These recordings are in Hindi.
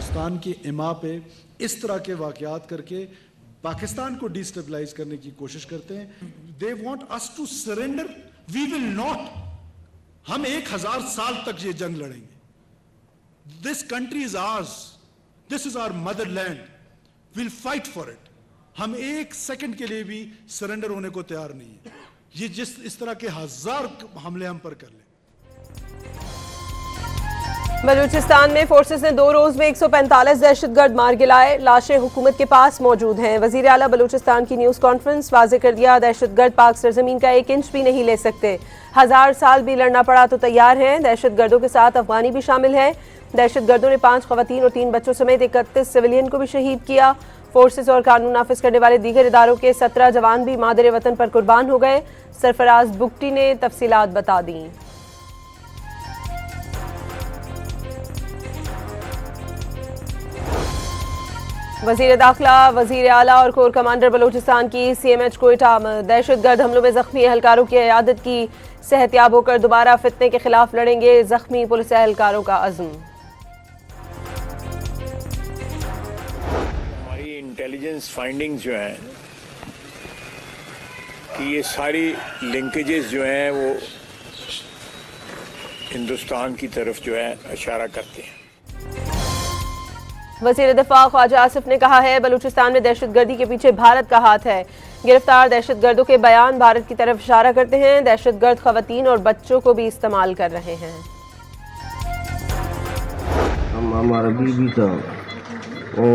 पाकिस्तान की इमा पे इस तरह के वाक़यात करके पाकिस्तान को डिस्टेबलाइज करने की कोशिश करते हैं। They want us to surrender, we will not. हम 1000 साल तक ये जंग लड़ेंगे। This country is ours, this is our motherland, will fight for it. हम 1 सेकंड के लिए भी सरेंडर होने को तैयार नहीं है। ये इस तरह के 1000 हमले हम पर कर ले। बलूचिस्तान में फोर्सेस ने 2 रोज में 145 दहशतगर्द मार गिराए। लाशें हुकूमत के पास मौजूद हैं। वजीर आला बलूचिस्तान की न्यूज कॉन्फ्रेंस, वाजे कर दिया दहशतगर्द पाक सरजमीन का 1 इंच भी नहीं ले सकते। 1000 साल भी लड़ना पड़ा तो तैयार हैं। दहशतगर्दों के साथ अफगानी भी शामिल हैं। दहशतगर्दों ने 5 खवातीन और 3 बच्चों समेत 31 सिविलियन को भी शहीद किया। फोर्सेस और कानून नाफिज करने वाले दीगर इदारों के 17 जवान भी मादर वतन पर कुर्बान हो गए। सरफराज बुगटी ने तफसीलात बता दी। वजीर दाखिला, वजीर आला और कोर कमांडर बलूचिस्तान की CMH कोयटा में दहशतगर्द हमलों में जख्मी एहलकारों की इयादत की। सेहतियाब होकर दोबारा फितने के खिलाफ लड़ेंगे, जख्मी पुलिस एहलकारों का अज़्म। हमारी इंटेलिजेंस फाइंडिंग्स जो हैं कि ये सारी लिंकेजेस जो हैं वो हिंदुस्तान की तरफ जो है इशारा करते हैं। वज़ीर दिफा ख्वाजा आसिफ ने कहा है बलूचिस्तान में दहशतगर्दी के पीछे भारत का हाथ है। गिरफ्तार दहशतगर्दों के बयान भारत की तरफ इशारा करते हैं। दहशतगर्द खवातीन और बच्चों को भी इस्तेमाल कर रहे हैं। हमारा बीबी था वो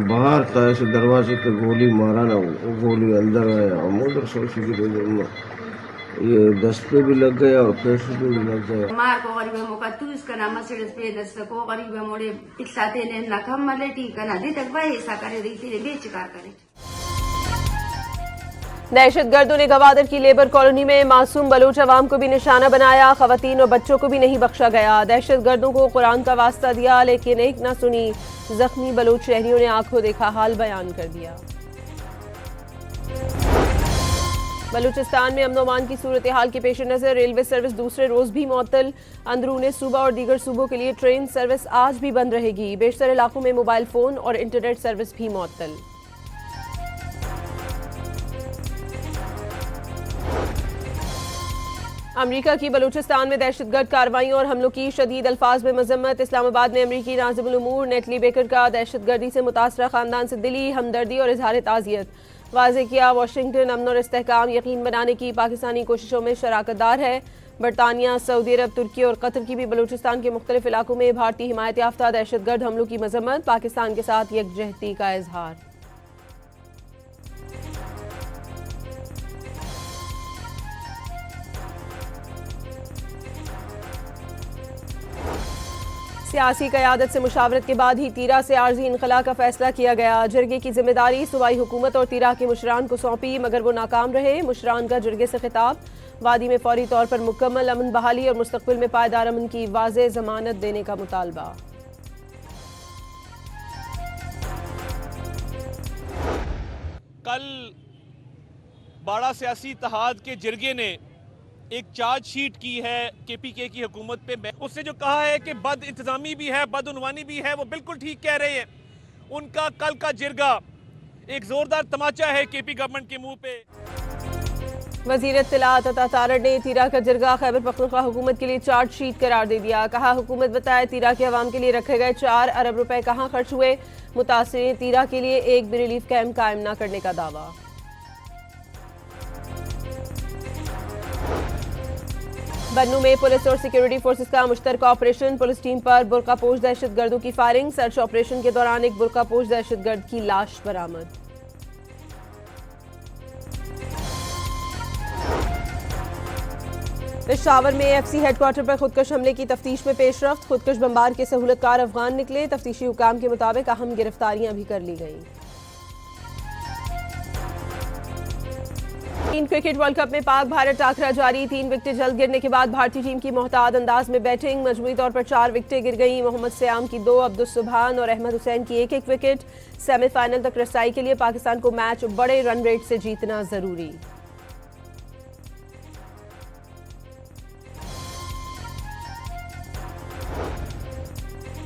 बाहर था, ऐसे दरवाजे पे गोली मारा ना, वो गोली अंदर आया। हम उधर सोच ये दस्त पे भी लग गया और पेट पे भी लग गया। मार को गरीब मोका तूस कना मसड़स पे दस्त को गरीब मोड़े इसाते ने नखम मलेटी कना दे तक भाई ऐसा करे रही थी बेचकार करे। दहशतगर्दों ने गवादर की लेबर कॉलोनी में मासूम बलूच अवाम को भी निशाना बनाया। खवातीन और बच्चों को भी नहीं बख्शा गया। दहशतगर्दों को कुरान का वास्ता दिया लेकिन एक न सुनी। जख्मी बलूच शहरियों ने आंखों देखा हाल बयान कर दिया। बलूचिस्तान में अमन अमान की सूरत हाल के पेश नज़र रेलवे सर्विस दूसरे रोज भी मुअत्तल। अंदरूनी सूबा और दीगर सूबों के लिए ट्रेन सर्विस आज भी बंद रहेगी। बेशतर इलाकों में मोबाइल फोन और इंटरनेट सर्विस भी मुअत्तल। अमरीका की बलूचिस्तान में दहशतगर्द कार्रवाइयों और हमलों की शदीद अल्फाज में मजम्मत। इस्लामाबाद में अमरीकी नाज़िमुल उमूर नेटली बेकर का दहशतगर्दी से मुतासरा खानदान से दिली हमदर्दी और इजहार ताज़ियत वाज़े किया। वाशिंगटन अमन और इस्तेहकाम यकीन बनाने की पाकिस्तानी कोशिशों में शराकतदार है। बरतानिया, सऊदी अरब, तुर्की और कतर की भी बलूचिस्तान के मुख्तलिफ इलाकों में भारतीय हिमायत याफ्ता दहशतगर्द हमलों की मजम्मत। पाकिस्तान के साथ यकजहती का इजहार। सियासी क़यादत से मुशावरत के बाद ही तीरा से आर्जी इनखला का फैसला किया गया। जरगे की जिम्मेदारी सूबाई हुकूमत और तीरा के मुशरान को सौंपी मगर वो नाकाम रहे। मुशरान का जरगे से खिताब, वादी में फौरी तौर पर मुकम्मल अमन बहाली और मुस्तकबिल में पायदार अमन की वाज़े जमानत देने का मुतालबा। कल बाड़ा सियासी इत्तेहाद के जरगे ने एक चार्जशीट की है KPK की हुकूमत पे। उसने जो कहा है कि बद इंतजामी भी है, बदउनवानी भी है, वो बिल्कुल ठीक कह रहे हैं। उनका कल का जिरगा एक जोरदार तमाचा है KP गवर्नमेंट के मुंह पे। वज़ीर इत्तलात अता तारड़ ने तीरा का जिरगा खैबर पख्तूनख्वा हुकूमत के लिए चार्जशीट करार दे दिया। कहा हुकूमत बताए तीरा के अवाम के लिए रखे गए 4 अरब रुपए कहाँ खर्च हुए। मुतासिरीन तीरा के लिए एक भी रिलीफ कैंप कायम न करने का दावा। बन्नू में पुलिस और सिक्योरिटी फोर्सेस का मुश्तरका ऑपरेशन। पुलिस टीम पर बुर्कापोश दहशतगर्दों की फायरिंग। सर्च ऑपरेशन के दौरान एक बुर्कापोश दहशतगर्द की लाश बरामद। पेशावर में FC हेडक्वार्टर पर खुदकश हमले की तफ्तीश में पेशरफ्त। खुदकश बमबार के सहूलतकार अफगान निकले। तफ्तीशी हुकाम के मुताबिक अहम गिरफ्तारियां भी कर ली गईं। क्रिकेट वर्ल्ड कप में पाक भारत टाकरा जारी। 3 विकेटें जल्द गिरने के बाद भारतीय टीम की मोहताद अंदाज में बैटिंग। मजमूई तौर पर 4 विकेटें गिर गई। मोहम्मद सयाम की 2, अब्दुल सुबहान और अहमद हुसैन की 1-1 विकेट। सेमीफाइनल तक रसाई के लिए पाकिस्तान को मैच बड़े रन रेट से जीतना जरूरी।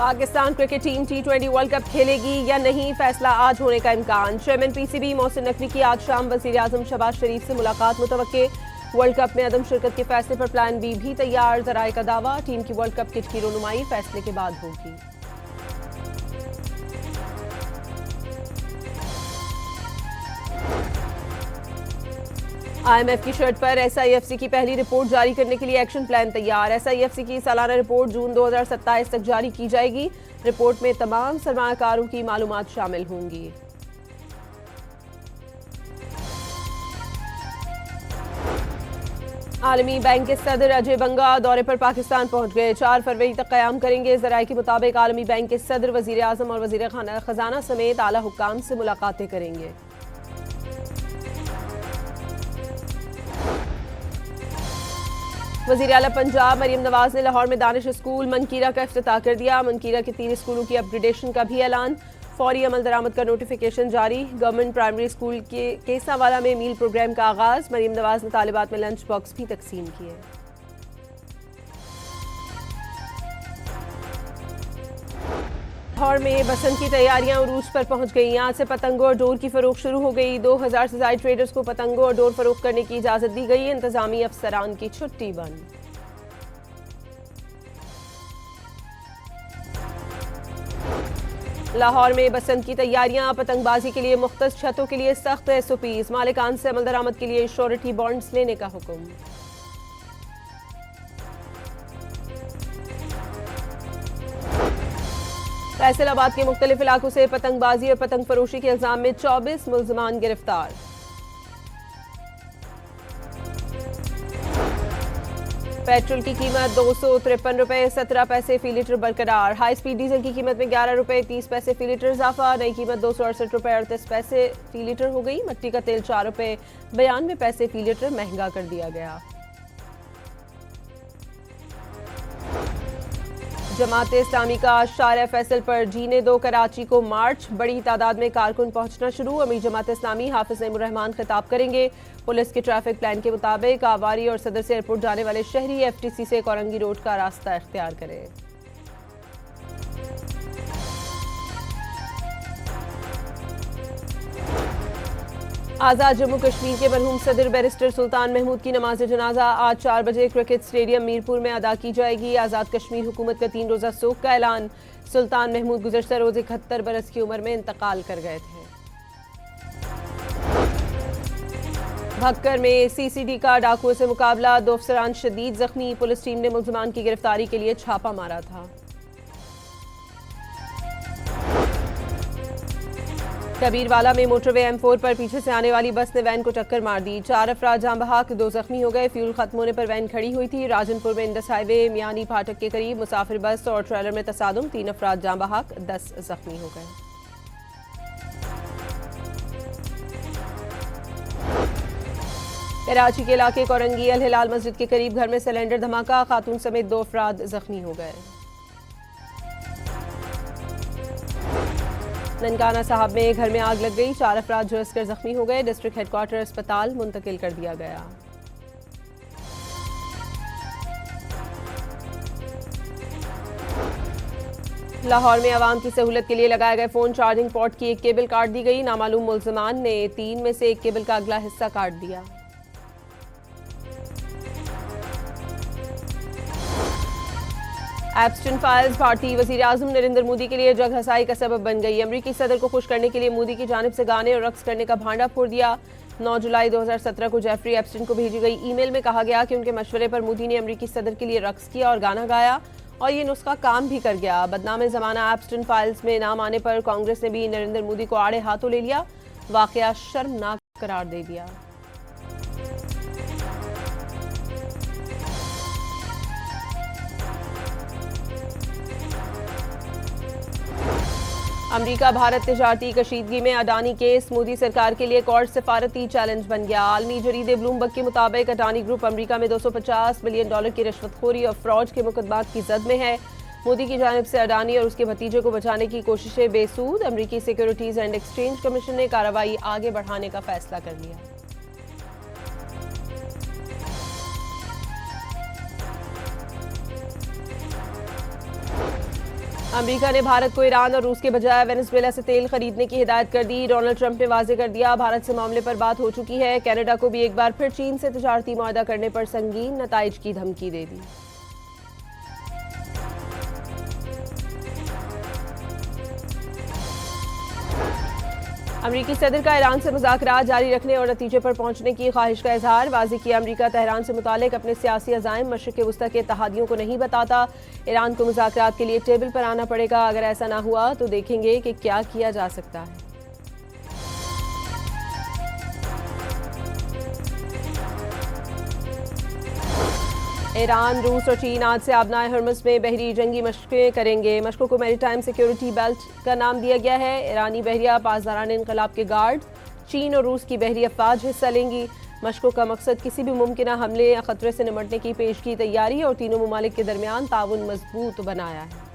Pakistan cricket team T20 world cup खेलेगी या नहीं, फैसला आज होने का इम्कान। चेयरमैन PCB मोहसिन नकवी की आज शाम वजीर आजम शहबाज शरीफ से मुलाकात मुतवक्के। वर्ल्ड कप में अदम शिरकत के फैसले पर प्लान बी भी तैयार। जराये का दावा, टीम की वर्ल्ड कप किट की रोनुमाई फैसले के बाद होगी। IMF की शर्त पर SIFC की पहली रिपोर्ट जारी करने के लिए एक्शन प्लान तैयार। SIFC की सालाना रिपोर्ट जून 2027 तक जारी की जाएगी। रिपोर्ट में तमाम सरमायाकारों की मालूमात शामिल होंगी। आलमी बैंक के सदर अजय बंगा दौरे पर पाकिस्तान पहुंच गए। 4 फरवरी तक कयाम करेंगे। जराये के मुताबिक आलमी बैंक के सदर वजीर आजम और वजीर खजाना समेत आला हुक्काम से मुलाकातें करेंगे। वज़ीर आला पंजाब मरियम नवाज ने लाहौर में दानिश स्कूल मनकीरा का इफ्तिताह कर दिया। मनकीरा के 3 स्कूलों की अपग्रेडेशन का भी ऐलान। फौरी अमल दरामद का नोटिफिकेशन जारी। गवर्नमेंट प्राइमरी स्कूल के केसावाला में मील प्रोग्राम का आगाज। मरियम नवाज ने तालिबात में लंच बॉक्स भी तकसीम किए। लाहौर में बसंत की तैयारियां उरूज पर पहुंच गई। यहाँ से पतंगों और डोर की फरोख्त शुरू हो गई। 2000 से ज्यादा ट्रेडर्स को पतंगों और डोर फरोख्त करने की इजाजत दी गई। इंतजामी अफसरान की छुट्टी बंद। लाहौर में बसंत की तैयारियां, पतंगबाजी के लिए मुख्तस छतों के लिए सख्त SOPs। मालिकान से अमल दरामद के लिए श्योरिटी बॉन्ड्स लेने का हुक्म। फैसलाबाद के मुख्तलिफ इलाकों से पतंगबाजी और पतंग फरोशी के इल्जाम में 24 मुल्जमान गिरफ्तार। पेट्रोल की कीमत 253 रुपए 17 पैसे फी लीटर बरकरार। हाई स्पीड डीजल की कीमत में 11 रुपए 30 पैसे फी लीटर इजाफा। नई कीमत 268 रुपए 38 पैसे फी लीटर हो गई। मट्टी का तेल 4 रुपए 92 पैसे फी लीटर महंगा कर दिया गया। जमात इस्लामी का शार फैसल पर जीने दो कराची को मार्च। बड़ी तादाद में कारकुन पहुंचना शुरू। अमीर जमात इस्लामी हाफिज नईमुर्रहमान खिताब करेंगे। पुलिस के ट्रैफिक प्लान के मुताबिक आवारी और सदर से एयरपोर्ट जाने वाले शहरी FTC से कोरंगी रोड का रास्ता इख्तियार करें। आज़ाद जम्मू कश्मीर के मरहूम सदर बैरिस्टर सुल्तान महमूद की नमाज जनाजा आज 4 बजे क्रिकेट स्टेडियम मीरपुर में अदा की जाएगी। आज़ाद कश्मीर हुकूमत का 3 रोज़ा सोग का ऐलान। सुल्तान महमूद गुज़श्ता रोज़ 71 बरस की उम्र में इंतकाल कर गए थे। भक्कर में CCD का डाकुओं से मुकाबला, 2 अफसरान शदीद जख्मी। पुलिस टीम ने मुल्ज़मान की गिरफ्तारी के लिए छापा मारा था। कबीरवाला में मोटरवे M4 पर पीछे से आने वाली बस ने वैन को टक्कर मार दी। 4 अफराद जान बहक, 2 जख्मी हो गए। फ्यूल खत्म होने पर वैन खड़ी हुई थी। राजनपुर में इंडस हाईवे मियानी फाटक के करीब मुसाफिर बस और ट्रेलर में तसादुम, 3 अफराद जान बहक, 10 जख्मी हो गए। कराची के इलाके कोरंगी अल हिलाल मस्जिद के करीब घर में सिलेंडर धमाका, खातून समेत 2 अफराद जख्मी हो गए। ननकाना साहब में घर में आग लग गई। 4 अफराद झुलसकर जख्मी हो गए। डिस्ट्रिक्ट हेडक्वार्टर अस्पताल मुंतकिल कर दिया गया। लाहौर में आवाम की सहूलत के लिए लगाए गए फोन चार्जिंग पॉट की एक केबल काट दी गई। नामालूम मुल्ज़मान ने 3 में से एक केबल का अगला हिस्सा काट दिया। एप्स्टन फाइल्स भारतीय वज़ीर आज़म नरेंद्र मोदी के लिए जग हसाई का सबब बन गई। अमरीकी सदर को खुश करने के लिए मोदी की जानिब से गाने और रक्स करने का भांडा फोड़ दिया। 9 जुलाई 2017 को जेफरी एप्स्टन को भेजी गई ईमेल में कहा गया कि उनके मशवरे पर मोदी ने अमरीकी सदर के लिए रक्स किया और गाना गाया और ये नुस्खा काम भी कर गया। बदनाम ज़माना एप्स्टन फाइल्स में नाम आने पर कांग्रेस ने भी नरेंद्र मोदी को आड़े हाथों ले लिया। वाकया शर्मनाक करार दे दिया। अमरीका भारत तिजारती कशीदगी में अडानी केस मोदी सरकार के लिए एक और सिफारती चैलेंज बन गया। आलमी जरीदे ब्लूमबर्ग के मुताबिक अडानी ग्रुप अमरीका में $250 बिलियन की रिश्वतखोरी और फ्रॉड के मुकदमात की जद में है। मोदी की जानिब से अडानी और उसके भतीजे को बचाने की कोशिशें बेसूद। अमरीकी सिक्योरिटीज एंड एक्सचेंज कमीशन ने कार्रवाई आगे बढ़ाने का फैसला कर लिया। अमेरिका ने भारत को ईरान और रूस के बजाय वेनेजुएला से तेल खरीदने की हिदायत कर दी। डोनाल्ड ट्रंप ने वाजे कर दिया, भारत से मामले पर बात हो चुकी है। कनाडा को भी एक बार फिर चीन से तिजारती मुआहदा करने पर संगीन नताइज की धमकी दे दी। अमरीकी सदर का ईरान से मुज़ाकरात जारी रखने और नतीजे पर पहुंचने की ख्वाहिश का इजहार। वाज़ेह किया, अमरीका तेहरान से मुतालिक अपने सियासी अज़ाइम मशरिक़ वस्ता के इत्तेहादियों को नहीं बताता। ईरान को मुज़ाकरात के लिए टेबल पर आना पड़ेगा। अगर ऐसा ना हुआ तो देखेंगे कि क्या किया जा सकता है। ईरान, रूस और चीन आज से आबनाए हर्मस में बहरी जंगी मशक़ें करेंगे। मशक़ों को मैरीटाइम सिक्योरिटी बेल्ट का नाम दिया गया है। ईरानी बहरिया पासदारान इनकलाब के गार्ड, चीन और रूस की बहरी अफवाज हिस्सा लेंगी। मशक़ों का मकसद किसी भी मुमकिन हमले या खतरे से निमटने की पेशगी तैयारी और तीनों ममालिक के दरमियान ताउन मजबूत बनाया है।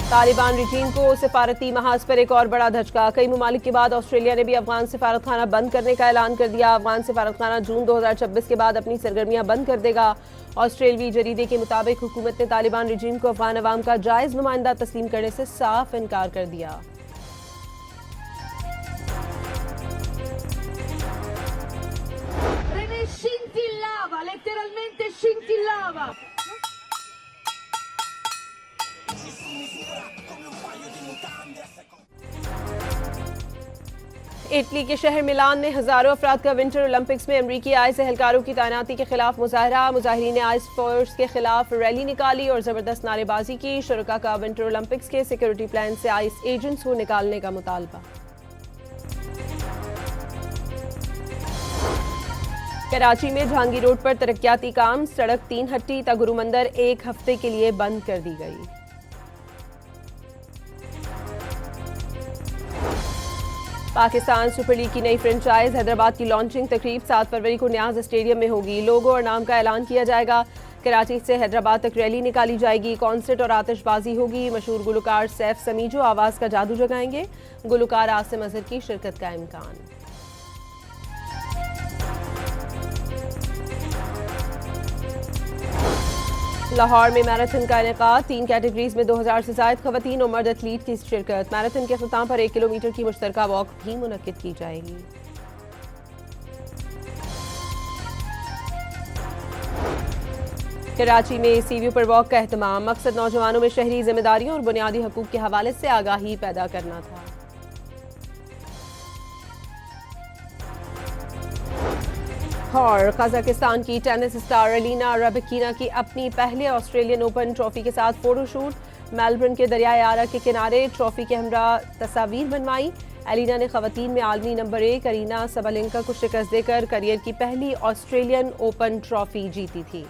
तालिबान रिजीम को सिफारती महाज पर एक और बड़ा धचका। कई ममालिक के बाद ऑस्ट्रेलिया ने भी अफगान सिफारतखाना बंद करने का ऐलान कर दिया। अफगान सिफारतखाना जून 2026 के बाद अपनी सरगर्मियां बंद कर देगा। ऑस्ट्रेलवी जरीदे के मुताबिक हुकूमत ने तालिबान रिजीम को अफगान अवाम का जायज नुमाइंदा तस्लीम करने से साफ इनकार कर दिया। इटली के शहर मिलान में हजारों अफराद का विंटर ओलंपिक्स में अमरीकी आइस एहलकारों की तैनाती के खिलाफ मुजाहरा। मुजाहिरीन ने आइस फोर्स के खिलाफ रैली निकाली और जबरदस्त नारेबाजी की। शुरका का विंटर ओलंपिक्स के सिक्योरिटी प्लान से आइस एजेंट्स को निकालने का मुतालबा। कराची में जहांगीर रोड पर तरक्याती काम, सड़क 3 हट्टी तगुरु मंदिर 1 हफ्ते के लिए बंद कर दी गई। पाकिस्तान सुपर लीग की नई फ्रेंचाइज हैदराबाद की लॉन्चिंग तकरीब 7 फरवरी को न्याज स्टेडियम में होगी। लोगो और नाम का ऐलान किया जाएगा। कराची से हैदराबाद तक रैली निकाली जाएगी। कॉन्सर्ट और आतिशबाजी होगी। मशहूर गुलकार सैफ समीजो आवाज का जादू जगाएंगे। गुलकार आसिम अजहर की शिरकत का इम्कान। लाहौर में मैराथन का इनेकाद, 3 कैटेगरीज में 2000 से ज्यादा खवातीन और मर्द एथलीट की शिरकत। मैराथन के अख्ताम पर 1 किलोमीटर की मुश्तरका वॉक भी मुनक्किद की जाएगी। कराची में सीव्यू पर वॉक का एहतमाम, मकसद नौजवानों में शहरी जिम्मेदारियों और बुनियादी हकूक के हवाले से आगाही पैदा करना था। और कजाकिस्तान की टेनिस स्टार एलिना रबकीना की अपनी पहले ऑस्ट्रेलियन ओपन ट्रॉफी के साथ फोटोशूट। मेलबर्न के दरियाए आरा के किनारे ट्रॉफी के हमरा तस्वीर बनवाई। एलिना ने खवातीन में आलमी नंबर 1 अरीना सबलेंका को शिकस्त देकर करियर की पहली ऑस्ट्रेलियन ओपन ट्रॉफी जीती थी।